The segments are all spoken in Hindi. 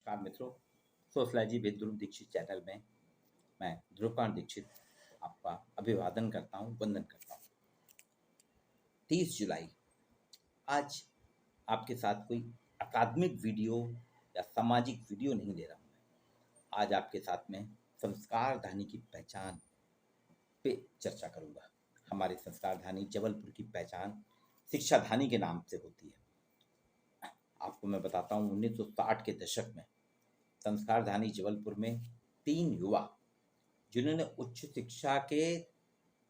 नमस्कार मित्रों, sociology with Dhruv Dikshit channel में मैं ध्रुवकांत दीक्षित आपका अभिवादन करता हूँ, वंदन करता हूँ। 30 जुलाई आज आपके साथ कोई अकादमिक वीडियो या सामाजिक वीडियो नहीं ले रहा हूँ। मैं आज आपके साथ में संस्कारधानी की पहचान पे चर्चा करूँगा। हमारे संस्कारधानी जबलपुर की पहचान शिक्षाधानी के नाम से होती है। आपको मैं बताता हूँ, 1960 के दशक में संस्कारधानी जबलपुर में 3 युवा जिन्होंने उच्च शिक्षा के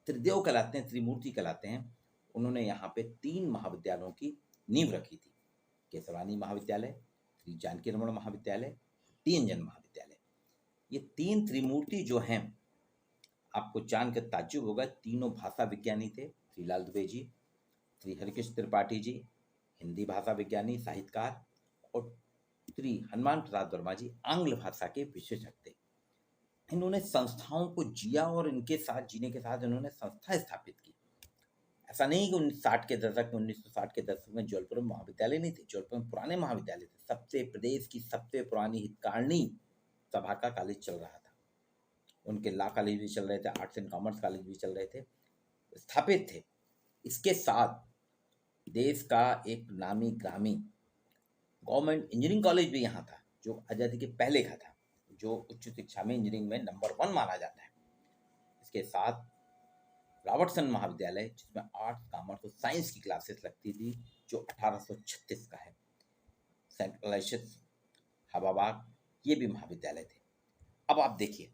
त्रिदेव कहलाते हैं, त्रिमूर्ति कहलाते हैं, उन्होंने यहाँ पे 3 महाविद्यालयों की नींव रखी थी। केसरवानी महाविद्यालय, श्री जानकी रमन महाविद्यालय, टी एन जन महाविद्यालय। ये 3 त्रिमूर्ति जो हैं, आपको जानकर ताज्जुब होगा, तीनों भाषा विज्ञानी थे। श्री लाल दुबे जी, श्री हरिकृष्ण त्रिपाठी जी हिंदी भाषा विज्ञानी साहित्यकार, और श्री हनुमान प्रसाद वर्मा जी आंग्ल भाषा के विशेषज्ञ थे। इन्होंने संस्थाओं को जिया और इनके साथ जीने के साथ इन्होंने संस्था स्थापित की। ऐसा नहीं कि 1960 के दशक में 1960 के दशक में जबलपुर में महाविद्यालय नहीं थे। जबलपुर में पुराने महाविद्यालय थे। सबसे प्रदेश की सबसे पुरानी हितकारिणी सभा का कॉलेज चल रहा था। उनके लॉ कॉलेज भी चल रहे थे, आर्ट्स एंड कॉमर्स कॉलेज भी चल रहे थे, स्थापित थे। इसके साथ देश का एक नामी ग्रामी गवर्नमेंट इंजीनियरिंग कॉलेज भी यहाँ था, जो आज़ादी के पहले का था, जो उच्च शिक्षा में इंजीनियरिंग में नंबर 1 माना जाता है। इसके साथ रॉबर्टसन महाविद्यालय, जिसमें आर्ट्स, कॉमर्स और साइंस की क्लासेस लगती थी, जो 1836 का है। सेंट अलोयसियस, हवाबाग, ये भी महाविद्यालय थे। अब आप देखिए,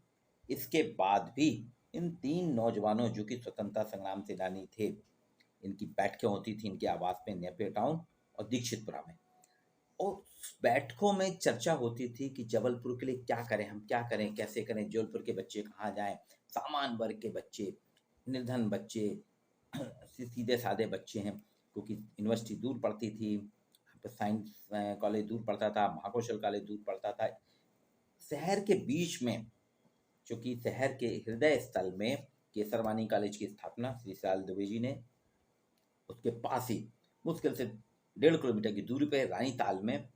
इसके बाद भी इन 3 नौजवानों जो कि स्वतंत्रता संग्राम सेनानी थे, इनकी बैठकें होती थी इनके आवास में नेपियर टाउन और दीक्षितपुरा में। और बैठकों में चर्चा होती थी कि जबलपुर के लिए क्या करें, हम क्या करें, कैसे करें, जबलपुर के बच्चे कहाँ जाएं, सामान्य वर्ग के बच्चे, निर्धन बच्चे, सीधे साधे बच्चे हैं, क्योंकि यूनिवर्सिटी दूर पड़ती थी, साइंस कॉलेज दूर पड़ता था, महाकौशल कॉलेज दूर पड़ता था। शहर के बीच में, चूँकि शहर के हृदय स्थल में केसरवानी कॉलेज की स्थापना श्री लाल दुबे जी ने, उसके पास ही मुश्किल से 1.5 किलोमीटर की दूरी पर रानीताल में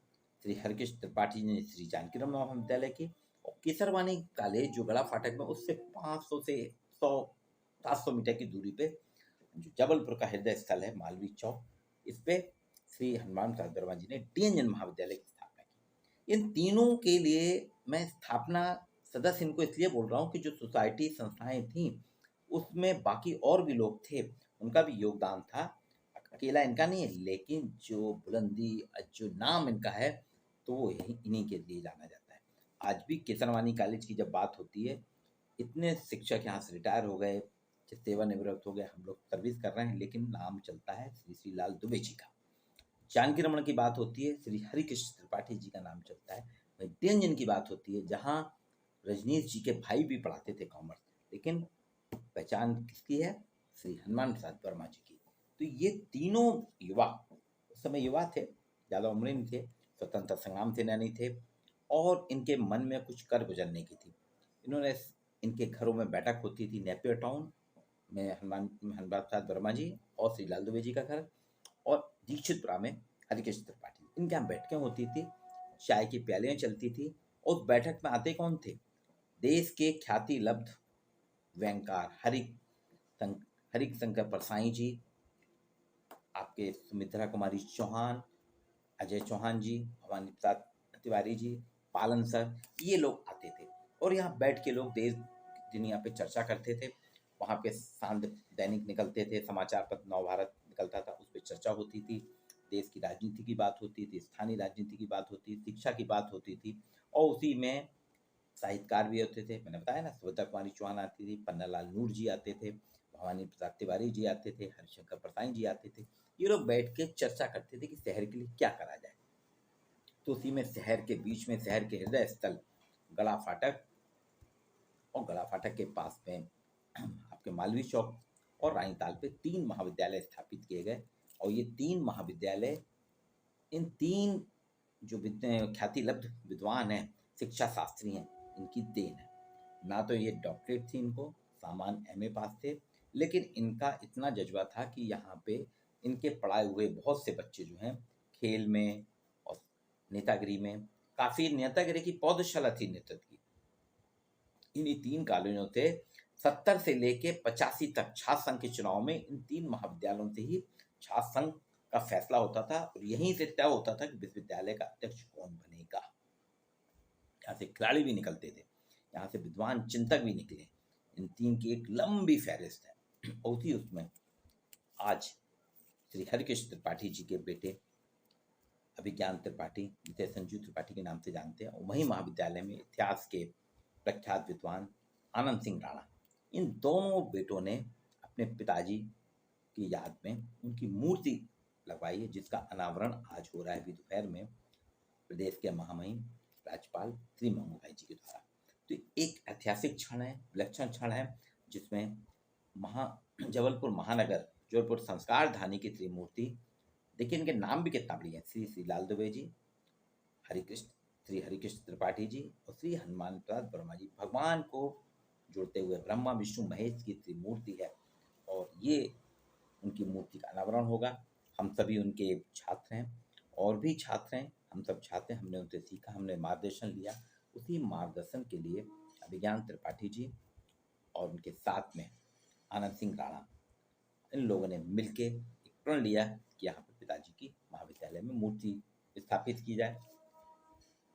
श्री हरिकृष्ण त्रिपाठी ने श्री जानकी रमन महाविद्यालय की, और केसरवानी कॉलेज जो गड़ा फाटक में, उससे 500 से 100-700 मीटर की दूरी पे जो जबलपुर का हृदय स्थल है मालवीय चौक, इस पे श्री हनुमान प्रसाद वर्मा जी ने टी एन जन महाविद्यालय की स्थापना की। इन तीनों के लिए मैं स्थापना सदस्य इनको इसलिए बोल रहा हूँ कि जो सोसाइटी संस्थाएं थी उसमें बाकी और भी लोग थे, उनका भी योगदान था, अकेला इनका नहीं है, लेकिन जो बुलंदी, जो नाम इनका है, तो वो इन्हीं के लिए जाना जाता है। आज भी केसरवानी कॉलेज की जब बात होती है, इतने शिक्षक यहाँ से रिटायर हो गए, सेवानिवृत्त हो गए, हम लोग सर्विस कर रहे हैं, लेकिन नाम चलता है श्री लाल दुबे जी का। जानकी रमन की बात होती है, श्री हरिकृष्ण त्रिपाठी जी का नाम चलता है। वहीं टी एन जन की बात होती है, जहाँ रजनीश जी के भाई भी पढ़ाते थे कॉमर्स, लेकिन पहचान किसकी है? श्री हनुमान प्रसाद वर्मा जी की। तो ये तीनों युवा, उस समय युवा थे, ज़्यादा उम्र नहीं थे, स्वतंत्रता संग्राम सेनानी थे, और इनके मन में कुछ कर गुजरने की थी। इन्होंने, इनके घरों में बैठक होती थी, नेपियर टाउन में हनुमान प्रसाद वर्मा जी और श्री लाल दुबे जी का घर, और दीक्षितपुरा में हरिकृष्ण त्रिपाठी। इनके यहाँ बैठकें होती थी, चाय की प्यालियाँ चलती थी, और उस बैठक में आते कौन थे? देश के ख्याति लब्ध व्यंगकार हरिक शंकर परसाई जी, आपके सुमित्रा कुमारी चौहान, अजय चौहान जी, भवानी प्रसाद तिवारी जी, पालन सर, ये लोग आते थे, और यहाँ बैठ के लोग देश दुनिया पे चर्चा करते थे। वहाँ पे सांद दैनिक निकलते थे, समाचार पत्र नवभारत निकलता था, उस पर चर्चा होती थी, देश की राजनीति की बात होती थी, स्थानीय राजनीति की बात होती थी, शिक्षा की बात होती थी, और उसी में साहित्यकार भी होते थे। मैंने बताया ना, सुमित्रा कुमारी चौहान आती थी, पन्नालाल नूर जी आते थे, भवानी प्रसाद तिवारी जी आते थे, हरिशंकर परसाई जी आते थे। ये लोग बैठ के चर्चा करते थे कि शहर के लिए क्या करा जाए। तो उसी में शहर के बीच में, शहर के हृदय स्थल गड़ा फाटक, और गड़ा फाटक के पास में आपके मालवीय चौक और रानीताल पे 3 महाविद्यालय स्थापित किए गए। और ये 3 महाविद्यालय, इन 3 जो ख्याति लब्ध विद्वान हैं, शिक्षा शास्त्री हैं, इनकी देन है। ना तो ये डॉक्टरेट थी इनको, सामान्य एमए पास थे, लेकिन इनका इतना जज्बा था कि यहाँ पे इनके पढ़ाए हुए बहुत से बच्चे जो हैं खेल में और नेतागिरी में काफी नेतागिरी की पौधशाला थी नेतृत्व की। इन्हीं 3 कॉलेजों से 70 से लेके 85 तक छात्र संघ के चुनाव में इन 3 महाविद्यालयों से ही छात्र संघ का फैसला होता था और यहीं से तय होता था कि विश्वविद्यालय का अध्यक्ष कौन बनेगा। यहाँ से खिलाड़ी भी निकलते थे, यहाँ से विद्वान चिंतक भी निकले। इन 3 की एक लंबी फहरिस्त है। उसी उसमें आज श्री हरिकृष्ण त्रिपाठी जी के बेटे अभिज्ञान त्रिपाठी, जिसे संजू त्रिपाठी के नाम से जानते हैं, वही महाविद्यालय में इतिहास के प्रख्यात विद्वान आनंद सिंह राणा, इन दोनों बेटों ने अपने पिताजी की याद में उनकी मूर्ति लगवाई है, जिसका अनावरण आज हो रहा है अभी दोपहर में प्रदेश के महामहिम राज्यपाल श्री मनु भाई जी के द्वारा। तो एक ऐतिहासिक क्षण है, विलक्षण क्षण है, जिसमें जबलपुर महानगर, जबलपुर संस्कार धानी की त्रिमूर्ति, देखिए इनके नाम भी कितना बढ़िया है, श्री श्री लाल दुबे जी, श्री हरिकृष्ण त्रिपाठी जी और श्री हनुमान प्रसाद वर्मा जी, भगवान को जोड़ते हुए ब्रह्मा विष्णु महेश की त्रिमूर्ति है और ये उनकी मूर्ति का अनावरण होगा। हम सभी उनके छात्र हैं और भी छात्र हैं, हम सब छात्र हैं, हमने उनसे सीखा, हमने मार्गदर्शन लिया। उसी मार्गदर्शन के लिए अभिज्ञान त्रिपाठी जी और उनके साथ में आनंद सिंह राणा, इन लोगों ने मिलके एक प्रण लिया कि यहाँ पर पिताजी की महाविद्यालय में मूर्ति स्थापित की जाए।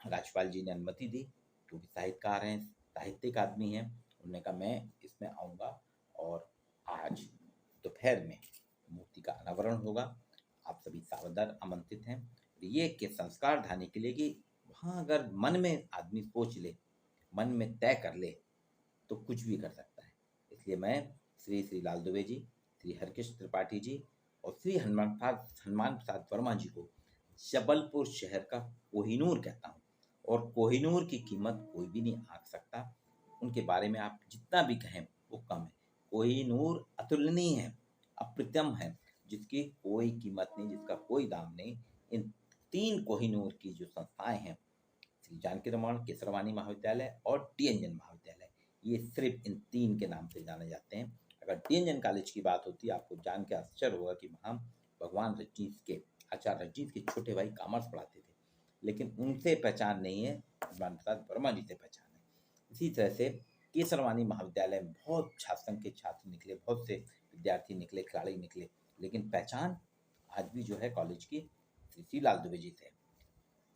राज्यपाल जी ने अनुमति दी, जो भी साहित्यकार हैं, साहित्यिक आदमी हैं, उन्होंने कहा मैं इसमें आऊँगा और आज दोपहर में मूर्ति का अनावरण होगा। आप सभी सावधान आमंत्रित हैं। ये के संस्कार ढाने के लिए कि वहाँ अगर मन में आदमी सोच ले, मन में तय कर ले, तो कुछ भी कर सकता है। इसलिए मैं श्री श्री लाल दुबे जी, श्री हरिकृष्ण त्रिपाठी जी और श्री हनुमान प्रसाद वर्मा जी को जबलपुर शहर का कोहिनूर कहता हूँ और कोहिनूर की कीमत कोई भी नहीं आंक सकता। उनके बारे में आप जितना भी कहें वो कम है। कोहिनूर अतुलनीय है, अप्रतिम है, जिसकी कोई कीमत नहीं, जिसका कोई दाम नहीं। इन 3 कोहिनूर की जो संस्थाएं हैं, श्री जानकी रमन केसरवानी महाविद्यालय और टी.एन.जन महाविद्यालय, ये सिर्फ इन 3 के नाम से जाने जाते हैं। अगर टी.एन.जन कॉलेज की बात होती है, आपको जान के आश्चर्य होगा कि वहाँ भगवान रजनीश के आचार्य रजनीश के छोटे भाई कॉमर्स पढ़ाते थे, लेकिन उनसे पहचान नहीं है, हनुमान प्रसाद वर्मा जी से पहचान है। इसी तरह से केसरवानी महाविद्यालय में बहुत छात्र के छात्र निकले, बहुत से विद्यार्थी निकले, खिलाड़ी निकले, लेकिन पहचान आज भी जो है कॉलेज की श्री लाल दुबे जी से।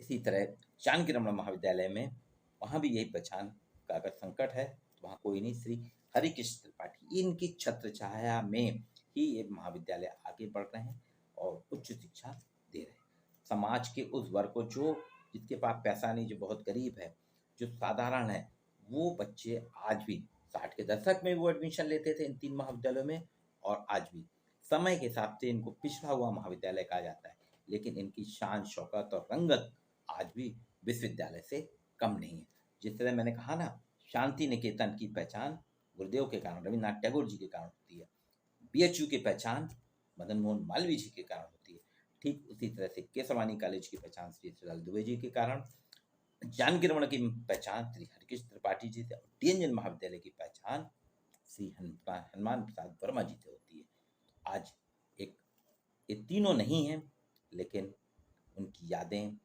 इसी तरह जानकी रमन महाविद्यालय में वहाँ भी यही पहचान का अगर संकट है तो वहाँ कोई नहीं, श्री हरिकृष्ण त्रिपाठी, इनकी छत्र छाया में ही ये महाविद्यालय आगे बढ़ रहे हैं और उच्च शिक्षा दे रहे हैं। समाज के उस वर्ग को जो जिसके पास पैसा नहीं, जो बहुत गरीब है, जो साधारण है, वो बच्चे आज भी 60 के दशक में वो एडमिशन लेते थे इन 3 महाविद्यालयों में और आज भी समय के हिसाब से इनको पिछड़ा हुआ महाविद्यालय कहा जाता है, लेकिन इनकी शान शौकत और रंगत आज भी विश्वविद्यालय से कम नहीं है। जिस तरह मैंने कहा ना, शांति निकेतन की पहचान गुरुदेव के कारण, रविन्द्रनाथ टैगोर जी के कारण होती है, बीएचयू की पहचान मदन मोहन मालवीय जी के कारण होती है, ठीक उसी तरह से केसरवानी कॉलेज की पहचान श्री लाल दुबे जी के कारण, जानकी रमन की पहचान श्री हरिकृष्ण त्रिपाठी जी से और टी.एन.जन महाविद्यालय की पहचान श्री हनुमान प्रसाद वर्मा जी से होती है। आज ये तीनों नहीं हैं, लेकिन उनकी यादें,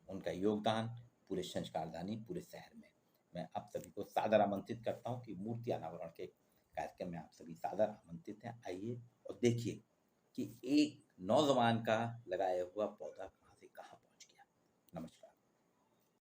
उनका योगदान पूरे संस्कारधानी, पूरे शहर में। मैं आप सभी को सादर आमंत्रित करता हूं कि मूर्ति अनावरण के कार्यक्रम में आप सभी सादर आमंत्रित हैं। आइए और देखिए कि एक नौजवान का लगाया हुआ पौधा